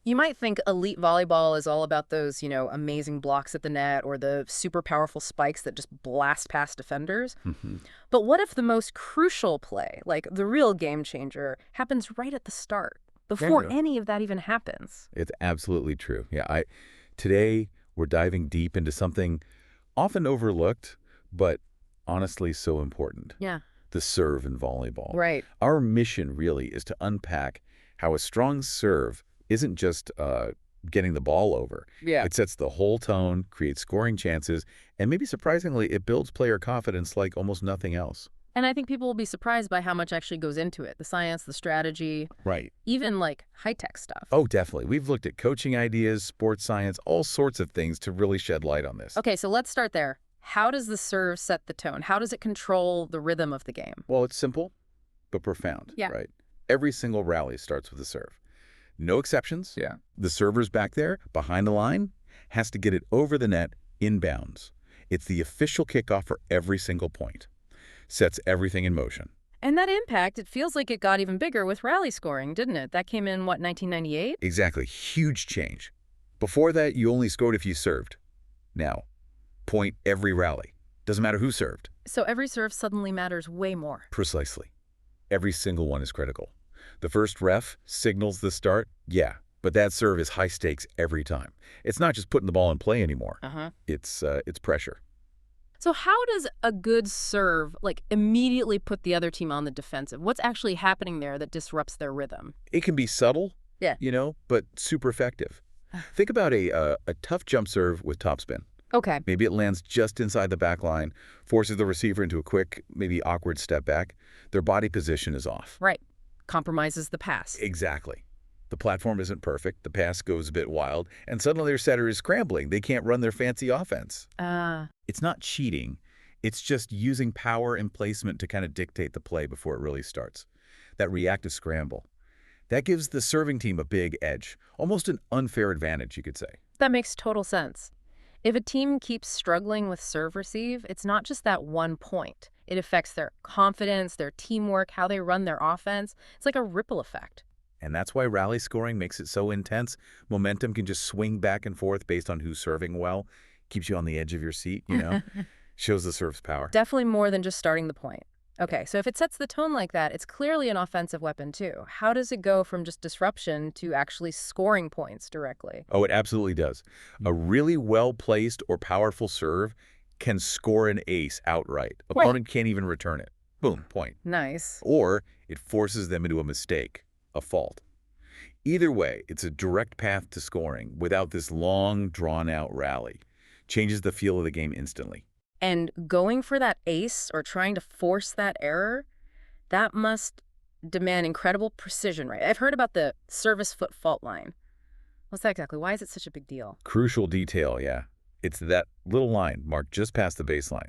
You might think elite volleyball is all about those, amazing blocks at the net or the super powerful spikes that just blast past defenders. Mhm. But what if the most crucial play, like the real game changer, happens right at the start, before Yeah. any of that even happens? It's absolutely true. Today we're diving deep into something often overlooked, but honestly so important. Yeah. The serve in volleyball. Right. Our mission really is to unpack how a strong serve isn't just getting the ball over. Yeah. It sets the whole tone, creates scoring chances, and maybe surprisingly, it builds player confidence like almost nothing else. And I think people will be surprised by how much actually goes into it. The science, the strategy, Right. even like high-tech stuff. Oh, definitely. We've looked at coaching ideas, sports science, all sorts of things to really shed light on this. Okay, so let's start there. How does the serve set the tone? How does it control the rhythm of the game? Well, it's simple, but profound, Yeah. right? Every single rally starts with a serve. No exceptions. Yeah. The server's back there, behind the line, has to get it over the net inbounds. It's the official kickoff for every single point. Sets everything in motion. And that impact, it feels like it got even bigger with rally scoring, didn't it? That came in, what, 1998? Exactly. Huge change. Before that, you only scored if you served. Now, point every rally. Doesn't matter who served. So every serve suddenly matters way more. Precisely. Every single one is critical. The first ref signals the start, yeah, but that serve is high stakes every time. It's not just putting the ball in play anymore. Uh-huh. It's pressure. So how does a good serve, like, immediately put the other team on the defensive? What's actually happening there that disrupts their rhythm? It can be subtle, Yeah. but super effective. Think about a tough jump serve with topspin. Okay. Maybe it lands just inside the back line, forces the receiver into a quick, maybe awkward step back. Their body position is off. Right. Compromises the pass. Exactly. The platform isn't perfect, the pass goes a bit wild, and suddenly their setter is scrambling. They can't run their fancy offense. It's not cheating. It's just using power and placement to kind of dictate the play before it really starts. That reactive scramble. That gives the serving team a big edge, almost an unfair advantage, you could say. That makes total sense. If a team keeps struggling with serve-receive, it's not just that one point. It affects their confidence, their teamwork, how they run their offense. It's like a ripple effect. And that's why rally scoring makes it so intense. Momentum can just swing back and forth based on who's serving well. Keeps you on the edge of your seat. Shows the serve's power. Definitely more than just starting the point. Okay, so if it sets the tone like that, it's clearly an offensive weapon too. How does it go from just disruption to actually scoring points directly? Oh, it absolutely does. A really well-placed or powerful serve can score an ace outright. Right. Opponent can't even return it. Boom, point. Nice. Or it forces them into a mistake, a fault. Either way, it's a direct path to scoring without this long, drawn-out rally. Changes the feel of the game instantly. And going for that ace or trying to force that error, that must demand incredible precision, right? I've heard about the service foot fault line. What's that exactly? Why is it such a big deal? Crucial detail, yeah. It's that little line marked just past the baseline.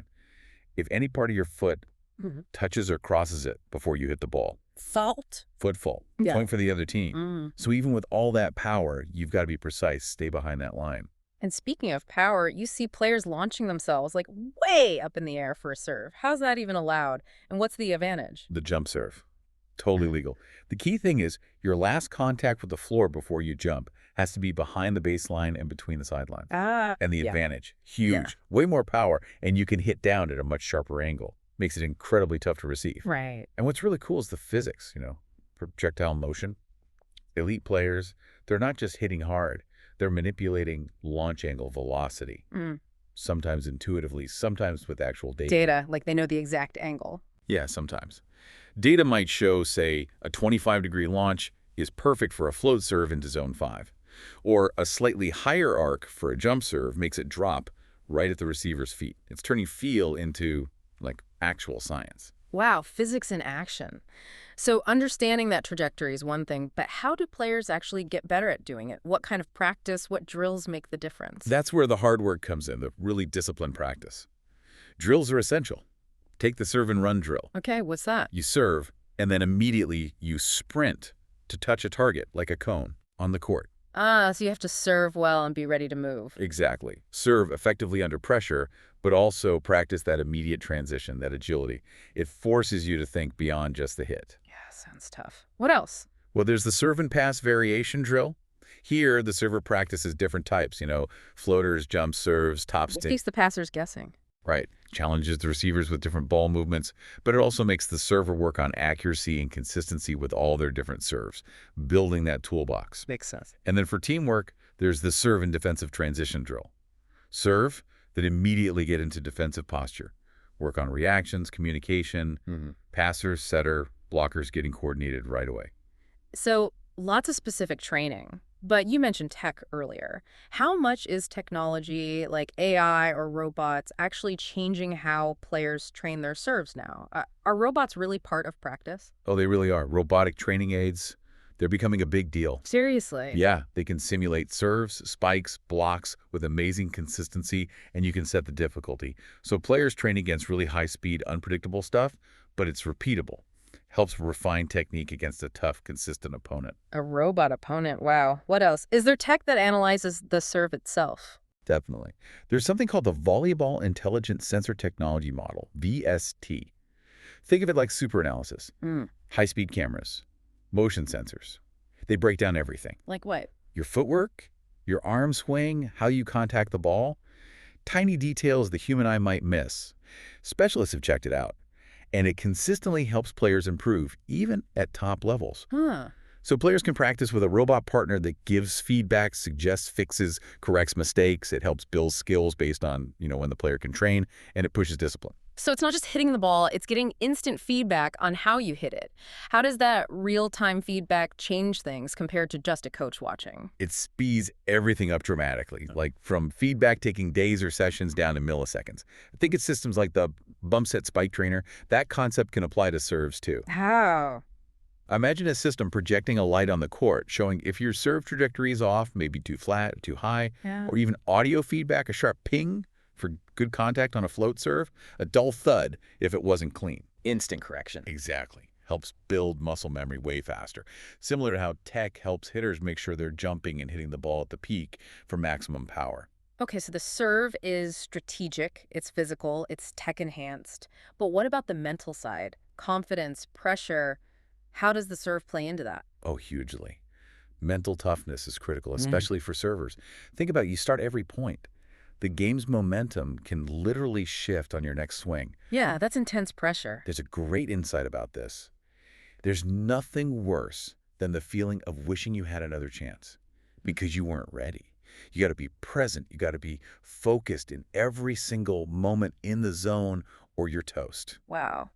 If any part of your foot touches or crosses it before you hit the ball, Fault? foot fault, Yeah. point for the other team. So even with all that power, you've got to be precise, stay behind that line. And speaking of power, you see players launching themselves like way up in the air for a serve. How's that even allowed? And what's the advantage? The jump serve, totally legal. The key thing is your last contact with the floor before you jump has to be behind the baseline and between the sidelines. And the yeah. advantage, huge, way more power, and you can hit down at a much sharper angle. Makes it incredibly tough to receive. Right. And what's really cool is the physics, projectile motion. Elite players, they're not just hitting hard. They're manipulating launch angle velocity, sometimes intuitively, sometimes with actual data. Data, like they know the exact angle. Yeah, sometimes. Data might show, say, a 25-degree launch is perfect for a float serve into zone 5, or a slightly higher arc for a jump serve makes it drop right at the receiver's feet. It's turning feel into, like, actual science. Wow, physics in action. So understanding that trajectory is one thing, but how do players actually get better at doing it? What kind of practice, what drills make the difference? That's where the hard work comes in, the really disciplined practice. Drills are essential. Take the serve and run drill. Okay, what's that? You serve, and then immediately you sprint to touch a target, like a cone, on the court. So you have to serve well and be ready to move. Exactly. Serve effectively under pressure, but also practice that immediate transition, that agility. It forces you to think beyond just the hit. Yeah, sounds tough. What else? Well, there's the serve and pass variation drill. Here, the server practices different types, floaters, jump serves, top It spin. keeps the passers guessing. Right. Challenges the receivers with different ball movements, but it also makes the server work on accuracy and consistency with all their different serves, building that toolbox. Makes sense. And then for teamwork, there's the serve and defensive transition drill. Serve, that immediately get into defensive posture. Work on reactions, communication, passer, setter, blockers getting coordinated right away. So lots of specific training, but you mentioned tech earlier. How much is technology like AI or robots actually changing how players train their serves now? Are robots really part of practice? Oh, they really are. Robotic training aids, they're becoming a big deal. Seriously? Yeah, they can simulate serves, spikes, blocks with amazing consistency, and you can set the difficulty. So players train against really high-speed, unpredictable stuff, but it's repeatable. Helps refine technique against a tough, consistent opponent. A robot opponent, wow. What else? Is there tech that analyzes the serve itself? Definitely. There's something called the Volleyball Intelligent Sensor Technology Model, VST. Think of it like super analysis. High-speed cameras, motion sensors. They break down everything. Like what? Your footwork, your arm swing, how you contact the ball. Tiny details the human eye might miss. Specialists have checked it out, and it consistently helps players improve, even at top levels. Huh. So players can practice with a robot partner that gives feedback, suggests fixes, corrects mistakes. It helps build skills based on, when the player can train, and it pushes discipline. So it's not just hitting the ball, it's getting instant feedback on how you hit it. How does that real-time feedback change things compared to just a coach watching? It speeds everything up dramatically, like from feedback taking days or sessions down to milliseconds. I think it's systems like the bump set spike trainer. That concept can apply to serves too. How? Imagine a system projecting a light on the court, showing if your serve trajectory is off, maybe too flat, too high, or even audio feedback, a sharp ping for good contact on a float serve, a dull thud if it wasn't clean. Instant correction. Exactly. Helps build muscle memory way faster. Similar to how tech helps hitters make sure they're jumping and hitting the ball at the peak for maximum power. Okay, so the serve is strategic, it's physical, it's tech-enhanced. But what about the mental side? Confidence, pressure. How does the serve play into that? Oh, hugely. Mental toughness is critical, especially for servers. Think about it, you start every point. The game's momentum can literally shift on your next swing. Yeah, that's intense pressure. There's a great insight about this. There's nothing worse than the feeling of wishing you had another chance because you weren't ready. You got to be present. You got to be focused in every single moment in the zone or you're toast. Wow.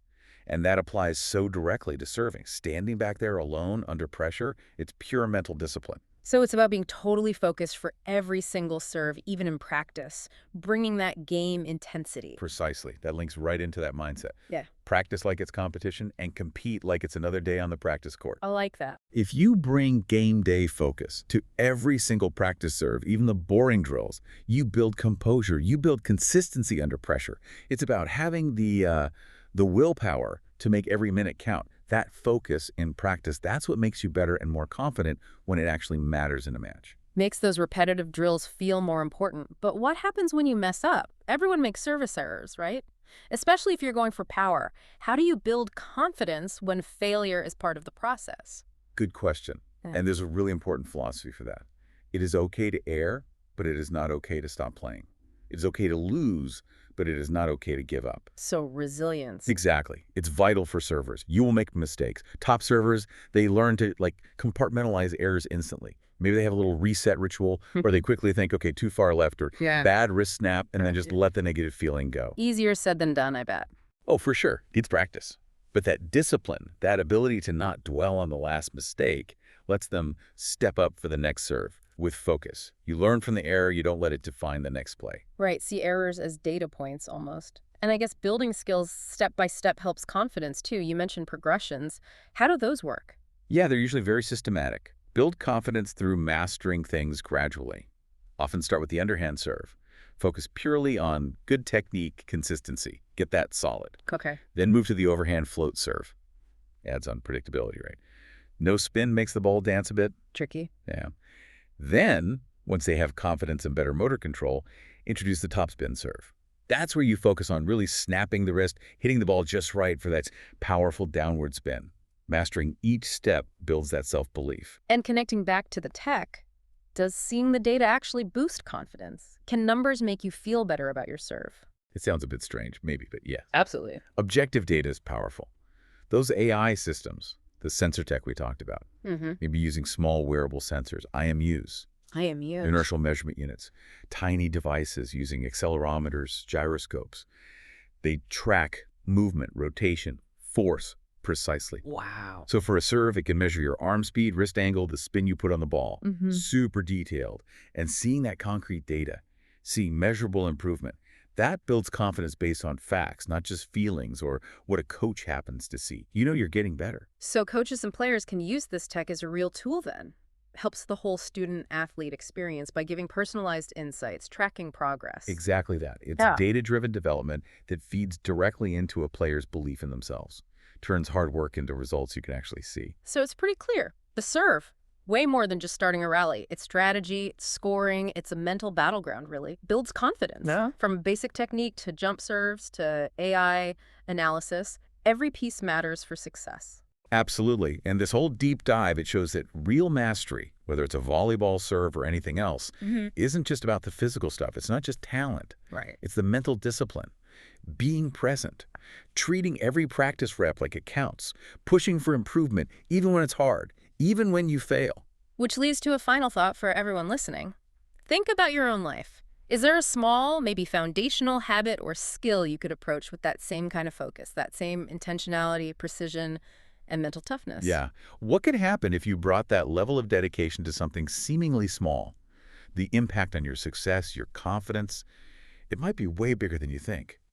And that applies so directly to serving. Standing back there alone under pressure, it's pure mental discipline. So it's about being totally focused for every single serve, even in practice, bringing that game intensity. Precisely. That links right into that mindset. Yeah. Practice like it's competition and compete like it's another day on the practice court. I like that. If you bring game day focus to every single practice serve, even the boring drills, you build composure, you build consistency under pressure. It's about having the willpower to make every minute count. That focus in practice, that's what makes you better and more confident when it actually matters in a match. Makes those repetitive drills feel more important. But what happens when you mess up? Everyone makes service errors, right? Especially if you're going for power. How do you build confidence when failure is part of the process? Good question. Yeah. And there's a really important philosophy for that. It is okay to err, but it is not okay to stop playing. It is okay to lose, but it is not okay to give up. So resilience. Exactly. It's vital for servers. You will make mistakes. Top servers, they learn to compartmentalize errors instantly. Maybe they have a little reset ritual or they quickly think, okay, too far left or bad wrist snap, and then just let the negative feeling go. Easier said than done, I bet. Oh, for sure. Needs practice. But that discipline, that ability to not dwell on the last mistake, lets them step up for the next serve with focus. You learn from the error, you don't let it define the next play. Right, see errors as data points almost. And I guess building skills step by step helps confidence too. You mentioned progressions. How do those work? Yeah, they're usually very systematic. Build confidence through mastering things gradually. Often start with the underhand serve. Focus purely on good technique, consistency. Get that solid. Okay. Then move to the overhand float serve. Adds unpredictability, right? No spin makes the ball dance a bit. Tricky. Yeah. Then, once they have confidence and better motor control, introduce the topspin serve. That's where you focus on really snapping the wrist, hitting the ball just right for that powerful downward spin. Mastering each step builds that self-belief. And connecting back to the tech, Does seeing the data actually boost confidence? Can numbers make you feel better about your serve? It sounds a bit strange, maybe, but yes. Absolutely. Objective data is powerful. Those AI systems, the sensor tech we talked about, maybe using small wearable sensors, IMUs, IMU. inertial measurement units, tiny devices using accelerometers, gyroscopes. They track movement, rotation, force precisely. Wow. So for a serve, it can measure your arm speed, wrist angle, the spin you put on the ball. Super detailed. And seeing that concrete data, seeing measurable improvement, that builds confidence based on facts, not just feelings or what a coach happens to see. You know you're getting better. So coaches and players can use this tech as a real tool then. Helps the whole student-athlete experience by giving personalized insights, tracking progress. Exactly that. It's data-driven development that feeds directly into a player's belief in themselves. Turns hard work into results you can actually see. So it's pretty clear. The serve, way more than just starting a rally. It's strategy, it's scoring, it's a mental battleground, really. Builds confidence. Yeah. From basic technique to jump serves to AI analysis, every piece matters for success. Absolutely. And this whole deep dive, it shows that real mastery, whether it's a volleyball serve or anything else, isn't just about the physical stuff. It's not just talent. Right. It's the mental discipline, being present, treating every practice rep like it counts, pushing for improvement even when it's hard, even when you fail. Which leads to a final thought for everyone listening. Think about your own life. Is there a small, maybe foundational habit or skill you could approach with that same kind of focus, that same intentionality, precision, and mental toughness? Yeah. What could happen if you brought that level of dedication to something seemingly small? The impact on your success, your confidence, it might be way bigger than you think.